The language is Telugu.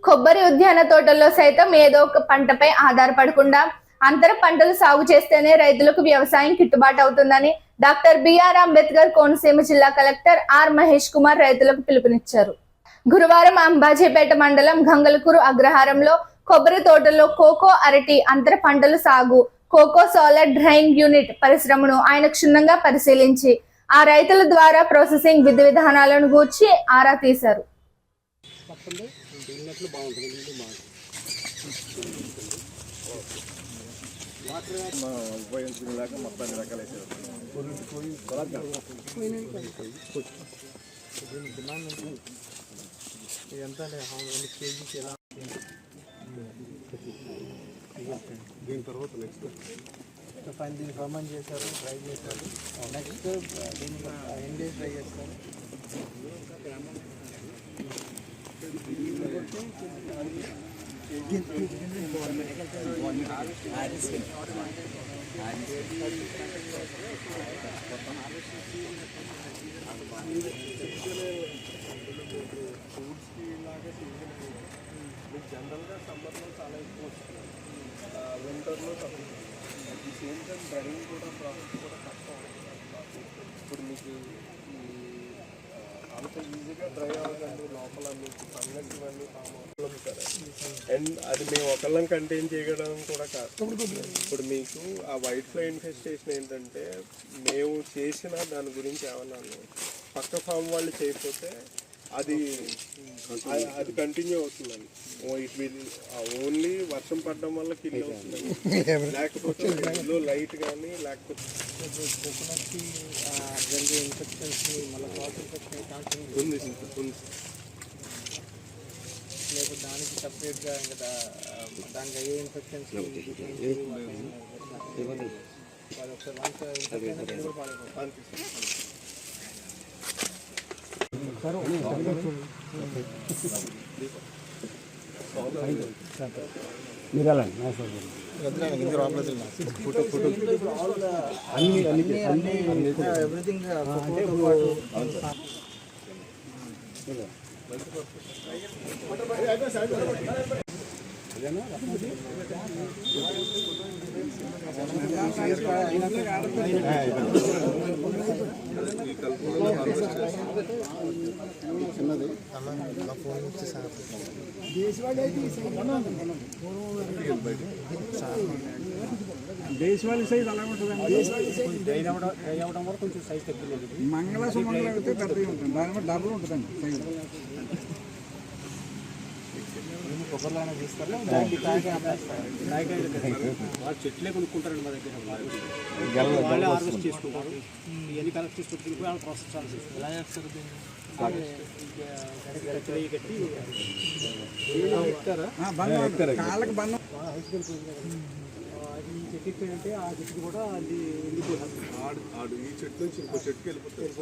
కొబ్బరి ఉద్యాన తోటల్లో సైతం ఏదో ఒక పంటపై ఆధారపడకుండా అంతర పంటలు సాగు చేస్తేనే రైతులకు వ్యవసాయం గిట్టుబాటు అవుతుందని డాక్టర్ బిఆర్ అంబేద్కర్ కోనసీమ జిల్లా కలెక్టర్ ఆర్ మహేష్ కుమార్ రైతులకు పిలుపునిచ్చారు. గురువారం అంబాజీపేట మండలం గంగలకూరు అగ్రహారంలో కొబ్బరి తోటల్లో కోకో, అరటి అంతర పంటలు సాగు, కోకో సాలెడ్ డ్రైన్ యూనిట్ పరిశ్రమను ఆయన క్షుణ్ణంగా పరిశీలించి ఆ రైతుల ద్వారా ప్రాసెసింగ్ విధి విధానాలను గూర్చి ఆరా తీశారు. దీని తర్వాత నెక్స్ట్ ఫైన్ దీన్ని ఫర్మన్ చేశారు, డ్రై చేశారు. నెక్స్ట్ దీన్ని ఎంగేజ్ డ్రై చేస్తారు. ఫ్రూట్స్కి ఇలాగే సీజన్ మీకు జనరల్గా సమ్మర్లో చాలా ఎక్కువ వస్తుంది, వింటర్లో తక్కువ. At the same time driving కూడా ప్రాసెస్ కూడా తక్కువ. ఇప్పుడు మీకు అంత ఈజీగా డ్రై అవ్వదండి. లోపల మీకు ఫంగస్ ఇవన్నీ ఫామ్ అవుతుంది సరే. అండ్ అది మేము ఒకళ్ళని కంటైన్ చేయడం కూడా కాదు. ఇప్పుడు మీకు ఆ వైట్ ఫ్లై ఇన్ఫెస్టేషన్ ఏంటంటే మేము చేసిన దాని గురించి ఏమన్నాను, పక్క ఫామ్ వాళ్ళు చేయకపోతే అది కంటిన్యూ అవుతుందండి. ఇట్ విల్ ఓన్లీ వర్షం పడడం వల్ల కిల్ అవుతుందండి, లేకపోతే లైట్ కానీ లేకపోతే కోకోనట్కి జరిగే ఇన్ఫెక్షన్స్ మళ్ళీ క్రాస్ ఇన్ఫెక్షన్ ఉంది. లేకపోతే దానికి సపరేట్గా ఇంకా దానికి అయ్యే ఇన్ఫెక్షన్స్ ఎవ్రీథింగ్ చిన్నది దేశవాళీ సైజ్ అలా ఉంటుందండి. అవ్వడం వరకు కొంచెం సైజ్ తగ్గిలేదు. మంగళ సుమంగళ అయితే పెద్దగా ఉంటుంది, దాని బట్టి డబ్బులు ఉంటుందండి సైజ్. కొబ్బరిలాగా తీస్తారు, వాళ్ళు చెట్లే కొనుక్కుంటారండి మా దగ్గర. వాళ్ళే హార్వెస్ట్ చేసుకుంటారు, ఇవన్నీ కలెక్ట్ చేసుకుంటే వాళ్ళు ప్రాసెస్ చాలా చేస్తారు. ఎలా చేస్తారు దీన్ని? కాళ్ళకి బంధం ఈ చెట్టు అంటే ఆ చెట్టు కూడా అది వెళ్ళిపోతుంది. ఈ చెట్టు నుంచి ఇంకో చెట్టుకి వెళ్ళిపోతుంది.